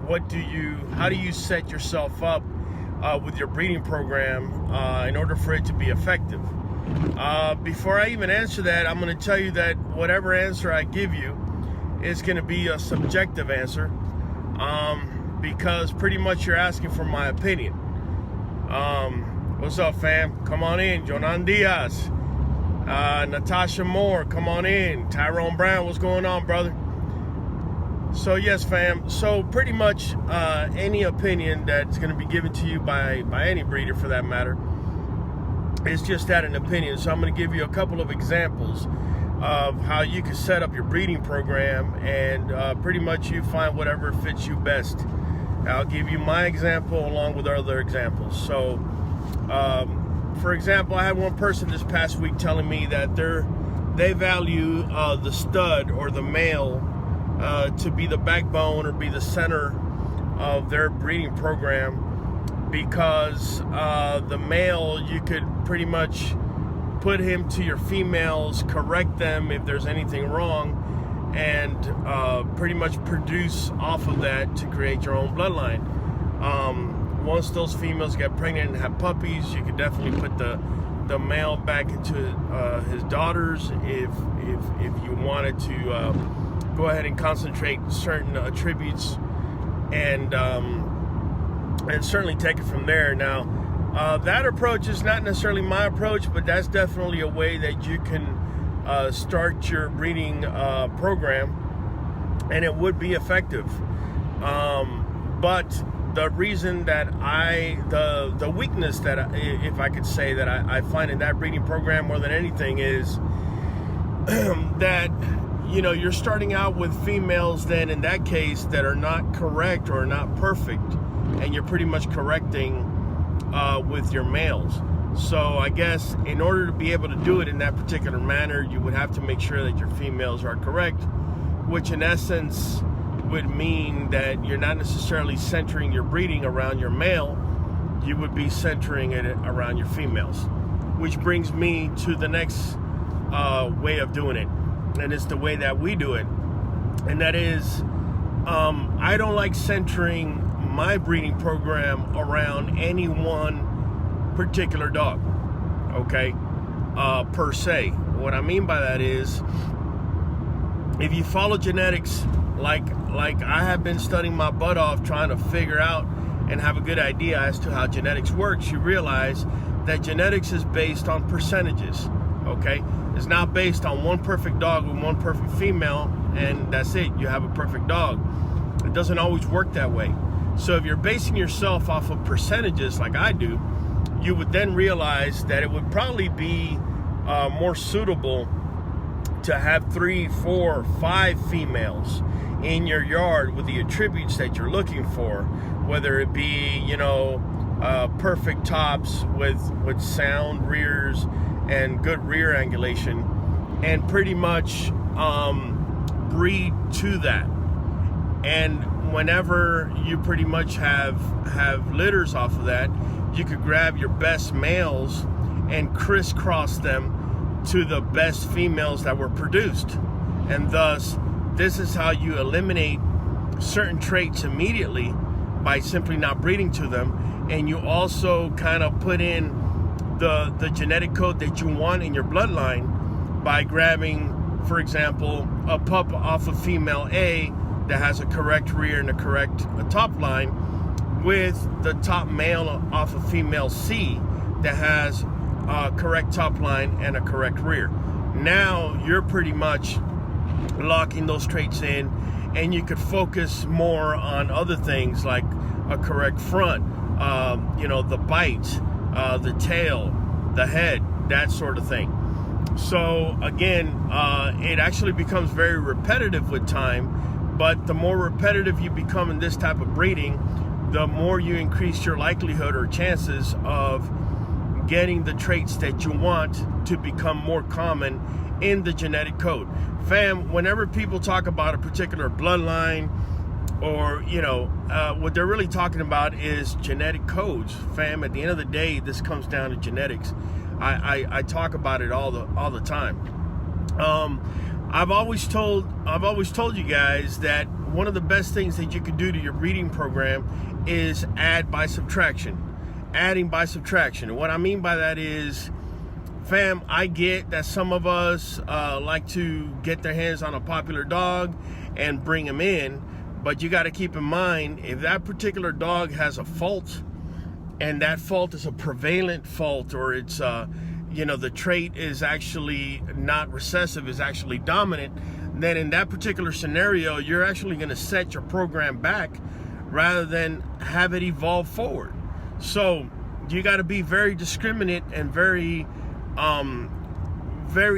how do you set yourself up with your breeding program in order for it to be effective? Before I even answer that, I'm going to tell you that whatever answer I give you is going to be a subjective answer, because pretty much you're asking for my opinion. What's up, fam? Come on in. Jonan Diaz, Natasha Moore, come on in. Tyrone Brown, what's going on, brother? So yes, fam. So pretty much any opinion that's going to be given to you by any breeder, for that matter, is just that, an opinion. So I'm going to give you a couple of examples of how you can set up your breeding program, and pretty much you find whatever fits you best. I'll give you my example along with other examples. So for example, I had one person this past week telling me that they value the stud or the male to be the backbone or be the center of their breeding program, because the male, you could pretty much put him to your females, correct them if there's anything wrong, and pretty much produce off of that to create your own bloodline. Once those females get pregnant and have puppies, you could definitely put the male back into his daughters if you wanted to go ahead and concentrate certain attributes, and certainly take it from there. Now, that approach is not necessarily my approach, but that's definitely a way that you can start your breeding program, and it would be effective. But the reason that the weakness that if I could say that I find in that breeding program more than anything is that, you know, you're starting out with females then in that case that are not correct or not perfect, and you're pretty much correcting with your males. So I guess in order to be able to do it in that particular manner, you would have to make sure that your females are correct, which in essence would mean that you're not necessarily centering your breeding around your male, you would be centering it around your females. Which brings me to the next way of doing it, and it's the way that we do it, and that is I don't like centering my breeding program around any one particular dog, okay, per se. What I mean by that is, if you follow genetics like I have been studying my butt off trying to figure out and have a good idea as to how genetics works, you realize that genetics is based on percentages, okay? It's not based on one perfect dog with one perfect female and that's it, you have a perfect dog. It doesn't always work that way. So if you're basing yourself off of percentages like I do, you would then realize that it would probably be more suitable to have 3, 4, 5 females in your yard with the attributes that you're looking for, whether it be, you know, perfect tops with sound rears and good rear angulation, and pretty much breed to that. And whenever you pretty much have litters off of that, you could grab your best males and crisscross them to the best females that were produced. And thus, this is how you eliminate certain traits immediately by simply not breeding to them. And you also kind of put in the genetic code that you want in your bloodline by grabbing, for example, a pup off of female A that has a correct rear and a correct top line, with the top male off of female C that has a correct top line and a correct rear. Now you're pretty much locking those traits in, and you could focus more on other things like a correct front, you know, the bite, the tail, the head, that sort of thing. So again, it actually becomes very repetitive with time, but the more repetitive you become in this type of breeding, the more you increase your likelihood or chances of getting the traits that you want to become more common in the genetic code. Fam, whenever people talk about a particular bloodline, or, you know, what they're really talking about is genetic codes. Fam, at the end of the day, this comes down to genetics. I talk about it all the time. I've always told you guys that one of the best things that you could do to your breeding program is add by subtraction. Adding by subtraction. And what I mean by that is, fam, I get that some of us like to get their hands on a popular dog and bring them in, but you got to keep in mind, if that particular dog has a fault, and that fault is a prevalent fault, or it's the trait is actually not recessive, is actually dominant, then in that particular scenario, you're actually going to set your program back rather than have it evolve forward. So you got to be very discriminate and very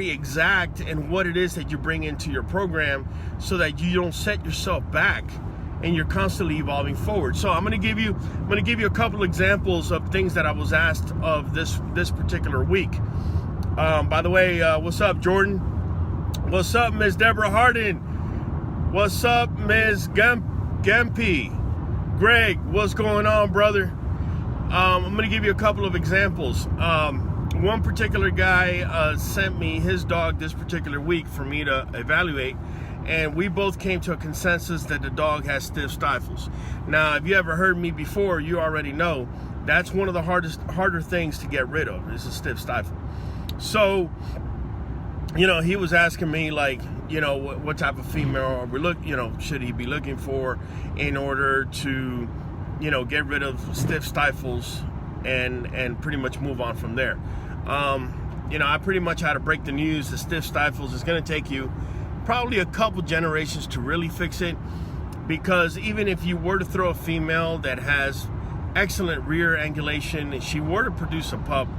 exact in what it is that you bring into your program, so that you don't set yourself back and you're constantly evolving forward. So I'm going to give you a couple examples of things that I was asked of this particular week. By the way, what's up, Jordan? What's up, Miss Deborah Harden? What's up, Miss Gempy? Greg, what's going on, brother? I'm going to give you a couple of examples. One particular guy sent me his dog this particular week for me to evaluate, and we both came to a consensus that the dog has stiff stifles. Now, if you ever heard me before, you already know that's one of the harder things to get rid of, is a stiff stifle. So, he was asking me, like, what type of female are we should he be looking for in order to, get rid of stiff stifles and pretty much move on from there. I pretty much had to break the news. The stiff stifles is going to take you probably a couple generations to really fix it, because even if you were to throw a female that has excellent rear angulation and she were to produce a pup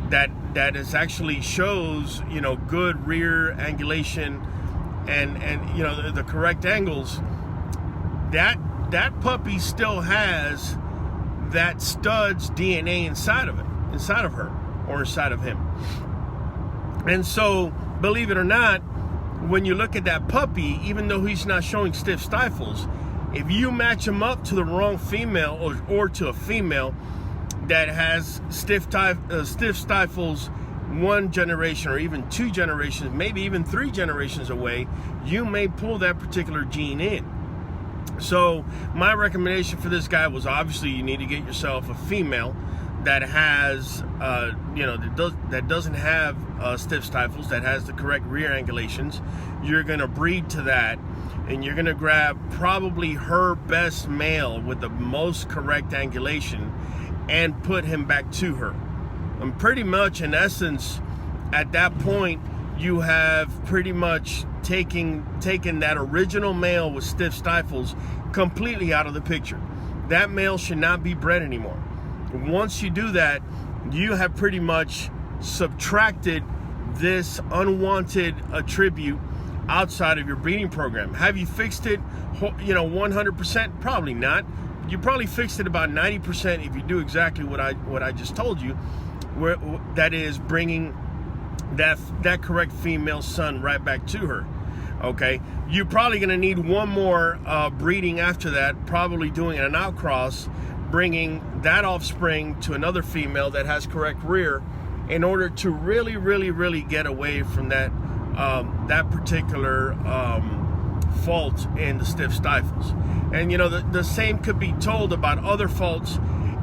that is actually shows good rear angulation and the correct angles, that puppy still has that stud's DNA inside of her or inside of him. And so, believe it or not, when you look at that puppy, even though he's not showing stiff stifles, if you match him up to the wrong female or to a female that has stiff stifles one generation or even two generations, maybe even three generations away, you may pull that particular gene in. So my recommendation for this guy was, obviously you need to get yourself a female that has that doesn't have stiff stifles, that has the correct rear angulations. You're going to breed to that, and you're going to grab probably her best male with the most correct angulation and put him back to her. And pretty much, in essence, at that point, you have pretty much taken that original male with stiff stifles completely out of the picture. That male should not be bred anymore. Once you do that, you have pretty much subtracted this unwanted attribute outside of your breeding program. Have you fixed it 100%? Probably not. You probably fixed it about 90% if you do exactly what I just told you, where that is bringing that correct female son right back to her. Okay, you're probably going to need one more breeding after that, probably doing an outcross, bringing that offspring to another female that has correct rear, in order to really, really, really get away from that particular fault in the stiff stifles. And the same could be told about other faults,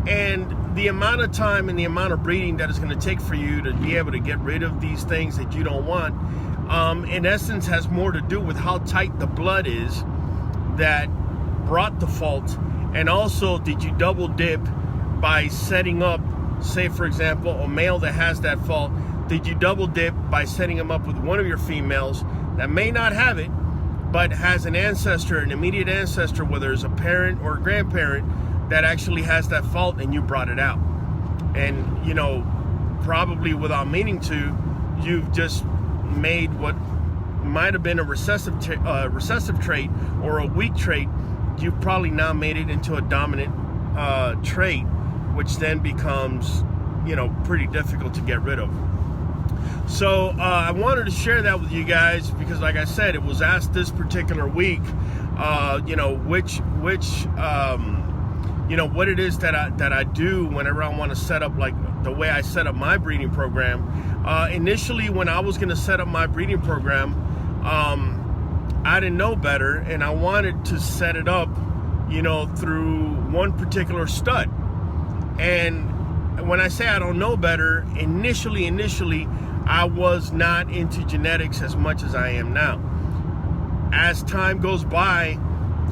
and the amount of time and the amount of breeding that is going to take for you to be able to get rid of these things that you don't want, in essence, has more to do with how tight the blood is that brought the fault. And also, did you double dip by setting up, say for example, a male that has that fault? Did you double dip by setting him up with one of your females that may not have it, but has an ancestor, an immediate ancestor, whether it's a parent or a grandparent, that actually has that fault, and you brought it out? And probably without meaning to, you've just made what might have been a recessive trait or a weak trait, you've probably now made it into a dominant trait, which then becomes pretty difficult to get rid of. So I wanted to share that with you guys, because like I said, it was asked this particular week, what it is that I do whenever I want to set up, like the way I set up my breeding program. Initially, when I was going to set up my breeding program, I didn't know better, and I wanted to set it up, you know, through one particular stud. And when I say I don't know better, initially, I was not into genetics as much as I am now. As time goes by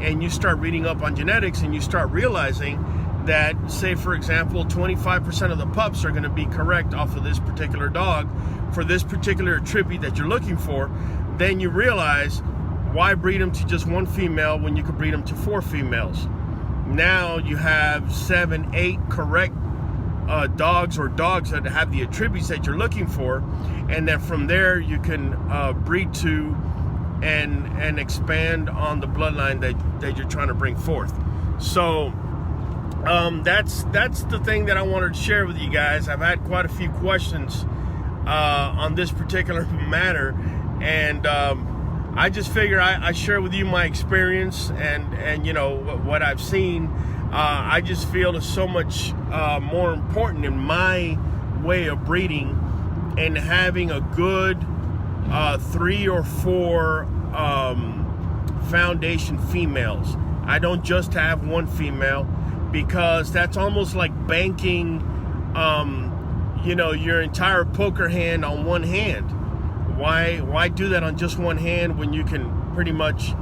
and you start reading up on genetics and you start realizing that, say for example, 25% of the pups are going to be correct off of this particular dog for this particular attribute that you're looking for, then you realize, why breed them to just one female when you could breed them to 4 females? Now you have 7, 8 correct dogs, or dogs that have the attributes that you're looking for, and then from there you can breed to and expand on the bloodline that you're trying to bring forth. So that's the thing that I wanted to share with you guys. I've had quite a few questions on this particular matter, and I just figure I share with you my experience and you know what I've seen. I just feel it's so much more important in my way of breeding and having a good 3 or 4 foundation females. I don't just have one female, because that's almost like banking you know, your entire poker hand on one hand. Why do that on just one hand when you can pretty much,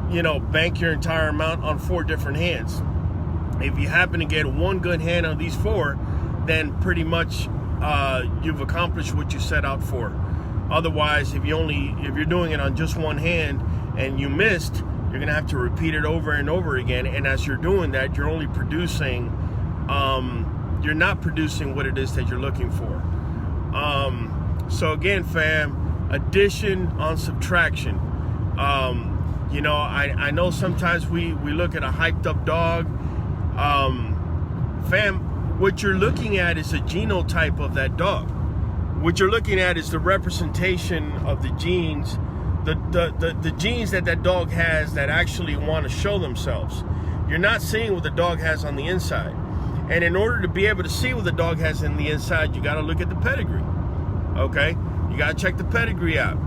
you know, bank your entire amount on 4 different hands? If you happen to get one good hand on these 4, then pretty much you've accomplished what you set out for. Otherwise, if you're doing it on just one hand and you missed, you're gonna have to repeat it over and over again. And as you're doing that, you're only producing, you're not producing what it is that you're looking for. So again, fam, addition on subtraction. You know, I know sometimes we look at a hyped up dog. Fam, what you're looking at is a genotype of that dog. What you're looking at is the representation of the genes, the genes that dog has that actually want to show themselves. You're not seeing what the dog has on the inside. And in order to be able to see what the dog has in the inside, you got to look at the pedigree. Okay? You got to check the pedigree out.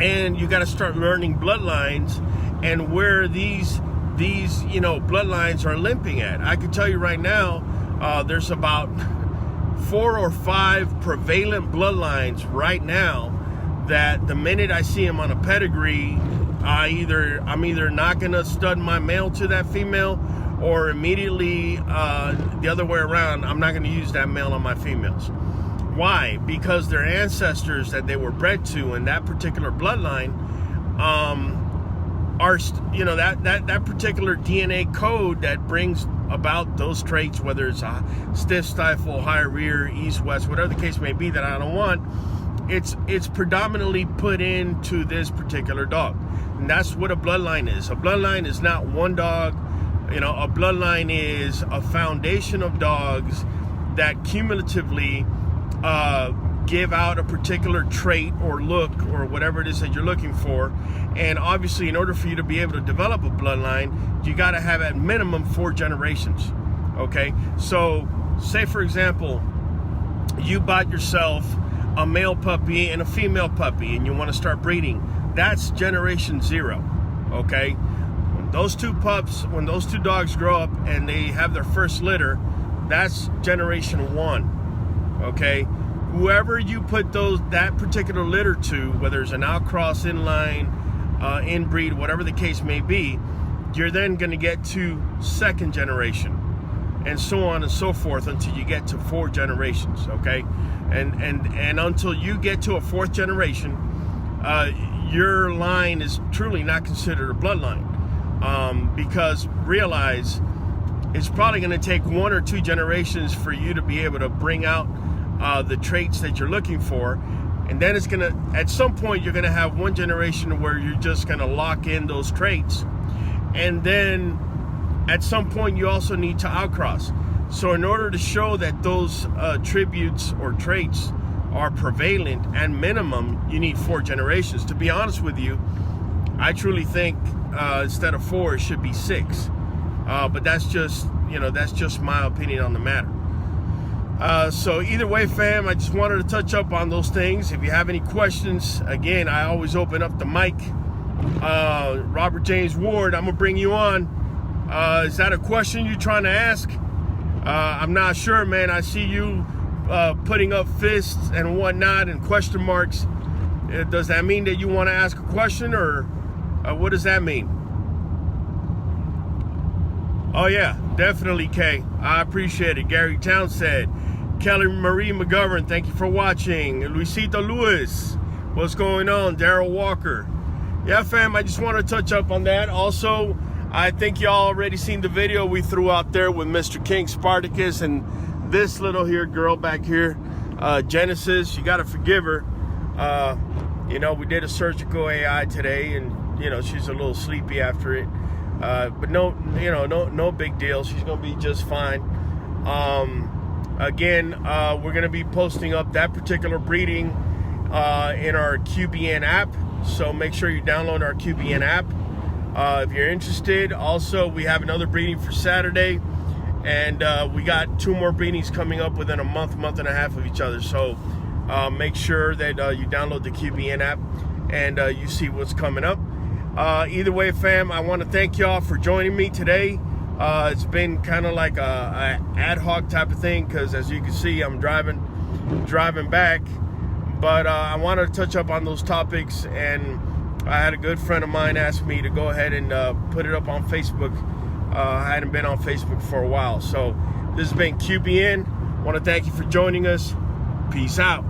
And you got to start learning bloodlines and where these you know, bloodlines are limping at. I can tell you right now, there's about 4 or 5 prevalent bloodlines right now that the minute I see them on a pedigree, I'm either not gonna stud my male to that female, or immediately the other way around, I'm not gonna use that male on my females. Why? Because their ancestors that they were bred to in that particular bloodline are, you know, that particular DNA code that brings about those traits, whether it's a stiff stifle, high rear, east west, whatever the case may be that I don't want, it's predominantly put into this particular dog. And that's what a bloodline is. A bloodline is not one dog. You know, a bloodline is a foundation of dogs that cumulatively give out a particular trait or look or whatever it is that you're looking for. And obviously, in order for you to be able to develop a bloodline, you got to have at minimum 4 generations. Okay, so say for example, you bought yourself a male puppy and a female puppy and you want to start breeding. That's generation 0. Okay, when those two dogs grow up and they have their first litter, that's generation 1. Okay, whoever you put that particular litter to, whether it's an outcross, inline, inbreed, whatever the case may be, you're then going to get to 2nd generation, and so on and so forth until you get to 4 generations. Okay, and until you get to a 4th generation, your line is truly not considered a bloodline, because realize it's probably going to take 1 or 2 generations for you to be able to bring out the traits that you're looking for. And then it's gonna, at some point, you're gonna have 1 generation where you're just gonna lock in those traits. And then at some point, you also need to outcross. So in order to show that those attributes or traits are prevalent, and minimum, you need 4 generations. To be honest with you, I truly think instead of 4, it should be 6. But that's just, you know, that's just my opinion on the matter. So either way, fam, I just wanted to touch up on those things. If you have any questions, again, I always open up the mic. Robert James Ward, I'm gonna bring you on. Is that a question you're trying to ask? I'm not sure, man. I see you putting up fists and whatnot and question marks. Does that mean that you want to ask a question, or what does that mean? Oh yeah, definitely, Kay. I appreciate it. Gary Townsend, Kelly Marie McGovern, thank you for watching. Luisito Lewis, what's going on? Daryl Walker. Yeah, fam, I just want to touch up on that. Also, I think y'all already seen the video we threw out there with Mr. King Spartacus and this little here girl back here, Genesis. You got to forgive her. You know, we did a surgical AI today, and you know she's a little sleepy after it. But no, you know, no big deal. She's gonna be just fine. Again, we're gonna be posting up that particular breeding in our QBN app. So make sure you download our QBN app if you're interested. Also, we have another breeding for Saturday, and we got 2 more breedings coming up within a month and a half of each other. So make sure that you download the QBN app and you see what's coming up. Either way, fam, I want to thank y'all for joining me today. It's been kind of like a ad hoc type of thing, because as you can see, I'm driving back. But I wanted to touch up on those topics, and I had a good friend of mine ask me to go ahead and put it up on Facebook. I hadn't been on Facebook for a while. So this has been QBN. I want to thank you for joining us. Peace out.